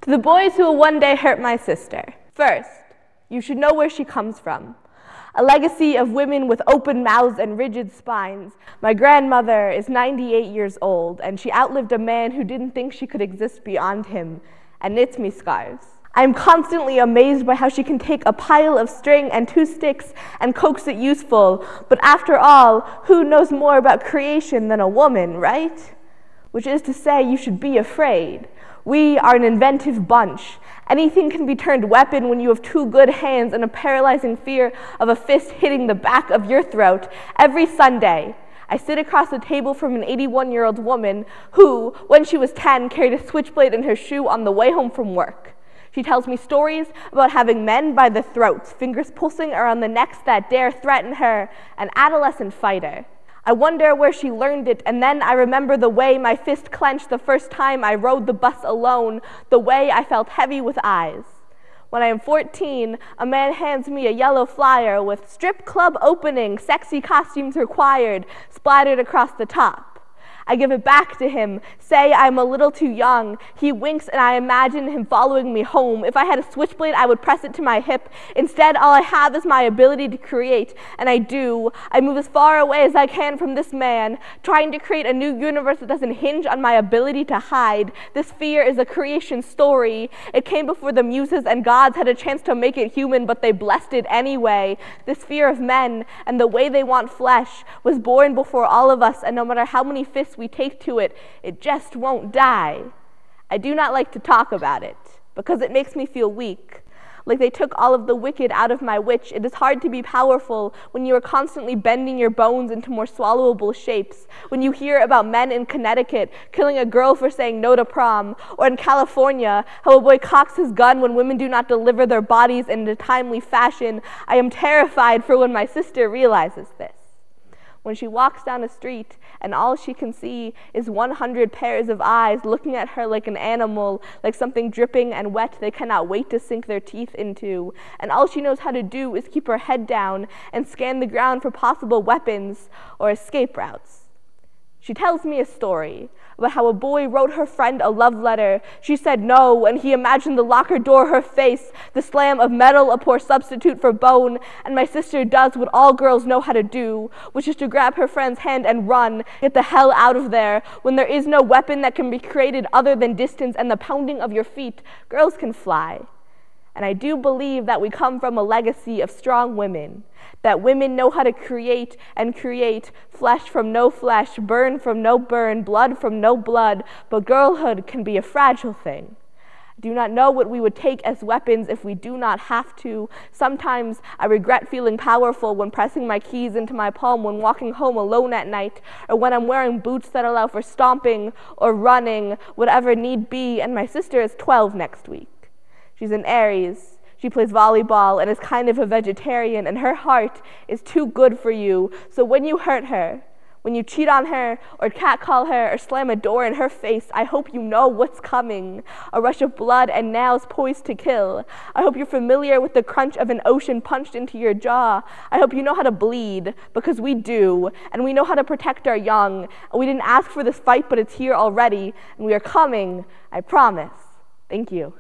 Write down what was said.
To the boys who will one day hurt my sister. First, you should know where she comes from. A legacy of women with open mouths and rigid spines. My grandmother is 98 years old, and she outlived a man who didn't think she could exist beyond him, and knits me scarves. I am constantly amazed by how she can take a pile of string and 2 sticks and coax it useful, but after all, who knows more about creation than a woman, right? Which is to say, you should be afraid. We are an inventive bunch. Anything can be turned weapon when you have 2 good hands and a paralyzing fear of a fist hitting the back of your throat. Every Sunday, I sit across the table from an 81-year-old woman who, when she was 10, carried a switchblade in her shoe on the way home from work. She tells me stories about having men by the throats, fingers pulsing around the necks that dare threaten her, an adolescent fighter. I wonder where she learned it, and then I remember the way my fist clenched the first time I rode the bus alone, the way I felt heavy with eyes. When I am 14, a man hands me a yellow flyer with "Strip club opening, sexy costumes required," splattered across the top. I give it back to him, say I'm a little too young. He winks and I imagine him following me home. If I had a switchblade, I would press it to my hip. Instead, all I have is my ability to create, and I do. I move as far away as I can from this man, trying to create a new universe that doesn't hinge on my ability to hide. This fear is a creation story. It came before the muses and gods had a chance to make it human, but they blessed it anyway. This fear of men and the way they want flesh was born before all of us, and no matter how many fists we take to it, it just won't die. I do not like to talk about it, because it makes me feel weak. Like they took all of the wicked out of my witch. It is hard to be powerful when you are constantly bending your bones into more swallowable shapes. When you hear about men in Connecticut killing a girl for saying no to prom, or in California, how a boy cocks his gun when women do not deliver their bodies in a timely fashion, I am terrified for when my sister realizes this. When she walks down a street and all she can see is 100 pairs of eyes looking at her like an animal, like something dripping and wet they cannot wait to sink their teeth into, and all she knows how to do is keep her head down and scan the ground for possible weapons or escape routes. She tells me a story about how a boy wrote her friend a love letter. She said no, and he imagined the locker door her face, the slam of metal a poor substitute for bone, and my sister does what all girls know how to do, which is to grab her friend's hand and run, get the hell out of there. When there is no weapon that can be created other than distance and the pounding of your feet, girls can fly. And I do believe that we come from a legacy of strong women, that women know how to create and create, flesh from no flesh, burn from no burn, blood from no blood, but girlhood can be a fragile thing. I do not know what we would take as weapons if we do not have to. Sometimes I regret feeling powerful when pressing my keys into my palm when walking home alone at night, or when I'm wearing boots that allow for stomping or running, whatever need be, and my sister is 12 next week. She's an Aries. She plays volleyball and is kind of a vegetarian, and her heart is too good for you. So when you hurt her, when you cheat on her, or catcall her, or slam a door in her face, I hope you know what's coming. A rush of blood and nails poised to kill. I hope you're familiar with the crunch of an ocean punched into your jaw. I hope you know how to bleed, because we do, and we know how to protect our young. We didn't ask for this fight, but it's here already, and we are coming, I promise. Thank you.